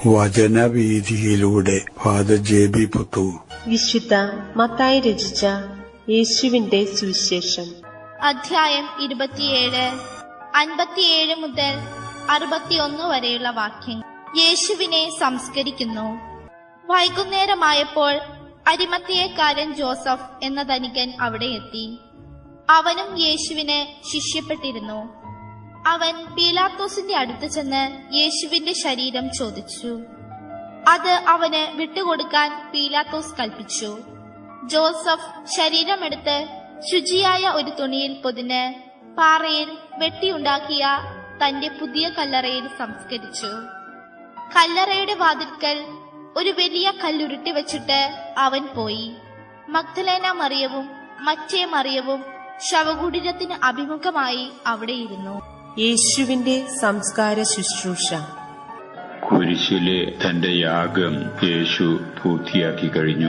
വചനവീഥിയിലൂടെ father ജെ.ബി. Puthur. വിശുദ്ധ മത്തായി രചിച്ച യേശുവിന്റെ സുവിശേഷം അധ്യായം 27 57 മുതൽ 61 വരെയുള്ള വാക്യങ്ങൾ. യേശുവിനെ സംസ്കരിക്കുന്നു. വൈകുന്നേരമായപ്പോൾ അരിമത്തിയക്കാരൻ ജോസഫ് എന്ന ധനികൻ അവിടെ എത്തി. അവനും യേശുവിന് ശിഷ്യപ്പെട്ടിരുന്നു. അവൻ പീലാത്തോസിന്റെ അടുത്ത് ചെന്ന് യേശുവിന്റെ ശരീരം ചോദിച്ചു. അത് അവന് വിട്ടുകൊടുക്കാൻ പീലാത്തോസ് കൽപ്പിച്ചു. ജോസഫ് ശരീരമെടുത്ത് ശുചിയായ ഒരു തുണിയിൽ പൊതിന് പാറയിൽ വെട്ടിയുണ്ടാക്കിയ തന്റെ പുതിയ കല്ലറയിൽ സംസ്കരിച്ചു. കല്ലറയുടെ വാതിൽക്കൽ ഒരു വലിയ കല്ലുരുട്ടി വെച്ചിട്ട് അവൻ പോയി. മഗ്ദലേന മറിയവും മറ്റേ മറിയവും ശവകുടീരത്തിന് അഭിമുഖമായി അവിടെയിരുന്നു. യേശുവിന്റെ സംസ്കാര ശുശ്രൂഷ. കുരിശിലെ തന്റെ യാഗം യേശു പൂർത്തിയാക്കി കഴിഞ്ഞു.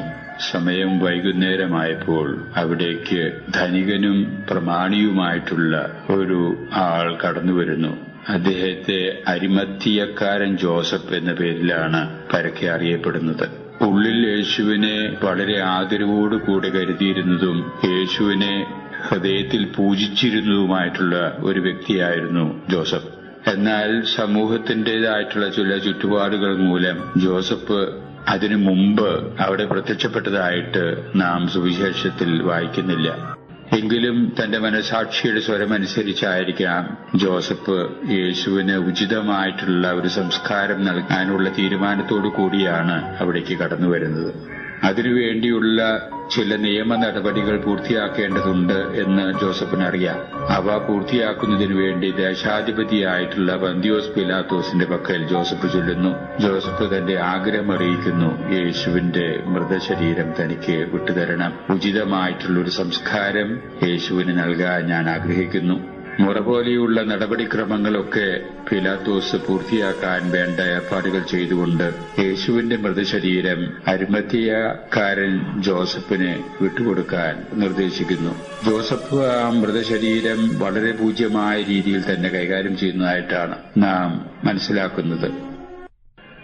സമയം വൈകുന്നേരമായപ്പോൾ അവിടേക്ക് ധനികനും പ്രമാണിയുമായിട്ടുള്ള ഒരു ആൾ കടന്നുവരുന്നു. അദ്ദേഹത്തെ അരിമത്തിയക്കാരൻ ജോസഫ് എന്ന പേരിലാണ് പരക്കെ അറിയപ്പെടുന്നത്. ഉള്ളിൽ യേശുവിനെ വളരെ ആദരവോടുകൂടെ കരുതിയിരുന്നതും യേശുവിനെ ഹൃദയത്തിൽ പൂജിച്ചിരുന്നതുമായിട്ടുള്ള ഒരു വ്യക്തിയായിരുന്നു ജോസഫ്. എന്നാൽ സമൂഹത്തിന്റേതായിട്ടുള്ള ചില ചുറ്റുപാടുകൾ മൂലം ജോസഫ് അതിനു മുമ്പ് അവിടെ പ്രത്യക്ഷപ്പെട്ടതായിട്ട് നാം സുവിശേഷത്തിൽ വായിക്കുന്നില്ല. എങ്കിലും തന്റെ മനസാക്ഷിയുടെ സ്വരമനുസരിച്ചായിരിക്കാം ജോസഫ് യേശുവിന് ഉചിതമായിട്ടുള്ള ഒരു സംസ്കാരം നൽകാനുള്ള തീരുമാനത്തോടു കൂടിയാണ് അവിടേക്ക് കടന്നുവരുന്നത്. അതിനുവേണ്ടിയുള്ള ചില നിയമ നടപടികൾ പൂർത്തിയാക്കേണ്ടതുണ്ട് എന്ന് ജോസഫിനറിയാം. അവ പൂർത്തിയാക്കുന്നതിനു വേണ്ടി ദേശാധിപതിയായിട്ടുള്ള പന്തിയോസ് പീലാത്തോസിന്റെ പക്കൽ ജോസഫ് ചൊല്ലുന്നു. ജോസഫ് തന്റെ ആഗ്രഹം അറിയിക്കുന്നു. യേശുവിന്റെ മൃതശരീരം തനിക്ക് വിട്ടുതരണം. ഉചിതമായിട്ടുള്ളൊരു സംസ്കാരം യേശുവിന് നൽകാൻ ഞാൻ ആഗ്രഹിക്കുന്നു. മുറ പോലെയുള്ള നടപടിക്രമങ്ങളൊക്കെ പീലാത്തോസ് പൂർത്തിയാക്കാൻ വേണ്ട ഏർപ്പാടുകൾ ചെയ്തുകൊണ്ട് യേശുവിന്റെ മൃതശരീരം അരിമത്തിയക്കാരൻ ജോസഫിന് വിട്ടുകൊടുക്കാൻ നിർദ്ദേശിക്കുന്നു. ജോസഫ് ആ മൃതശരീരം വളരെ പൂജ്യമായ രീതിയിൽ തന്നെ കൈകാര്യം ചെയ്യുന്നതായിട്ടാണ് നാം മനസ്സിലാക്കുന്നത്.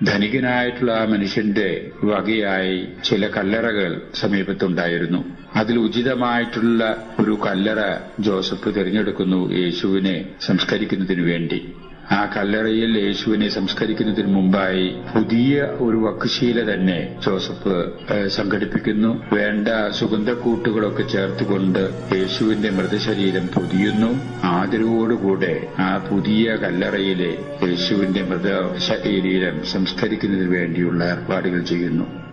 ധനികനായിട്ടുള്ള ആ മനുഷ്യന്റെ വകയായി ചില കല്ലറകൾ സമീപത്തുണ്ടായിരുന്നു. അതിൽ ഉചിതമായിട്ടുള്ള ഒരു കല്ലറ ജോസഫ് തിരഞ്ഞെടുക്കുന്നു യേശുവിനെ സംസ്കരിക്കുന്നതിനു വേണ്ടി. ആ കല്ലറയിൽ യേശുവിനെ സംസ്കരിക്കുന്നതിന് മുമ്പായി പുതിയ ഒരു വക്കുശീല തന്നെ ജോസഫ് സംഘടിപ്പിക്കുന്നു. വേണ്ട സുഗന്ധക്കൂട്ടുകളൊക്കെ ചേർത്തുകൊണ്ട് യേശുവിന്റെ മൃതശരീരം പൊതിയുന്നു. ആദരവോടുകൂടെ ആ പുതിയ കല്ലറയിലെ യേശുവിന്റെ മൃതശരീരം സംസ്കരിക്കുന്നതിന് വേണ്ടിയുള്ള ഏർപ്പാടുകൾ ചെയ്യുന്നു.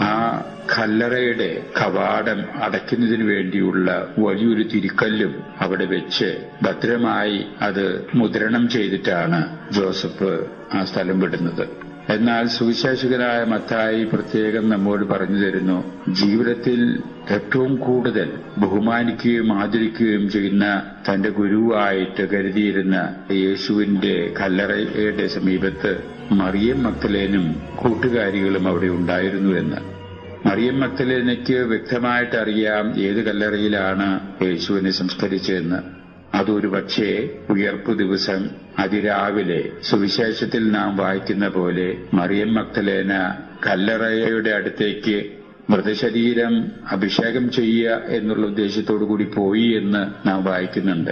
ആ കല്ലറയുടെ കവാടം അടയ്ക്കുന്നതിന് വേണ്ടിയുള്ള വലിയൊരു തിരിക്കല്ലും അവിടെ വെച്ച് ഭദ്രമായി അത് മുദ്രണം ചെയ്തിട്ടാണ് ജോസഫ് ആ സ്ഥലം വിടുന്നത്. എന്നാൽ സുവിശേഷകനായ മത്തായി പ്രത്യേകം നമ്മോട് പറഞ്ഞു തരുന്നു, ജീവിതത്തിൽ ഏറ്റവും കൂടുതൽ ബഹുമാനിക്കുകയും ആദരിക്കുകയും ചെയ്യുന്ന തന്റെ ഗുരുവായിട്ട് കരുതിയിരുന്ന യേശുവിന്റെ കല്ലറയുടെ സമീപത്ത് മറിയം മഗ്ദലേനും കൂട്ടുകാരികളും അവിടെ ഉണ്ടായിരുന്നു എന്ന്. മറിയം മഗ്ദലേനയ്ക്ക് വ്യക്തമായിട്ട് അറിയാം ഏത് കല്ലറയിലാണ് യേശുവിനെ സംസ്കരിച്ചതെന്ന്. അതൊരു പക്ഷേ ഉയർപ്പു ദിവസം അതിരാവിലെ സുവിശേഷത്തിൽ നാം വായിക്കുന്ന പോലെ മറിയം മഗ്ദലേന കല്ലറയുടെ അടുത്തേക്ക് മൃതശരീരം അഭിഷേകം ചെയ്യുക എന്നുള്ള ഉദ്ദേശത്തോടു കൂടി പോയി എന്ന് നാം വായിക്കുന്നുണ്ട്.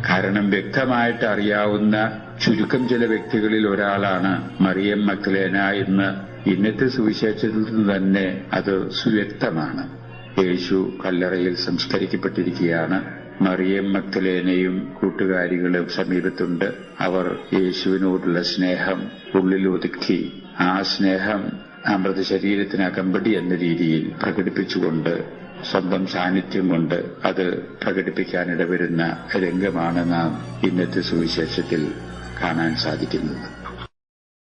കാരണം വ്യക്തമായിട്ട് അറിയാവുന്ന ചുരുക്കം ചില വ്യക്തികളിൽ ഒരാളാണ് മറിയം മഗ്ദലേന എന്ന് ഇന്നത്തെ സുവിശേഷത്തിൽ നിന്ന് തന്നെ അത് സുവ്യക്തമാണ്. യേശു കല്ലറയിൽ സംസ്കരിക്കപ്പെട്ടിരിക്കുകയാണ്. മറിയം മഗ്ദലേനയും കൂട്ടുകാരികളും സമീപത്തുണ്ട്. അവർ യേശുവിനോടുള്ള സ്നേഹം ഉള്ളിൽ ഒതുക്കി ആ സ്നേഹം ആ മൃതശരീരത്തിന് അകമ്പടി എന്ന രീതിയിൽ പ്രകടിപ്പിച്ചുകൊണ്ട് സ്വന്തം സാന്നിധ്യം കൊണ്ട് അത് പ്രകടിപ്പിക്കാനിടവരുന്ന രംഗമാണ് നാം ഇന്നത്തെ സുവിശേഷത്തിൽ കാണാൻ സാധിക്കുന്നത്.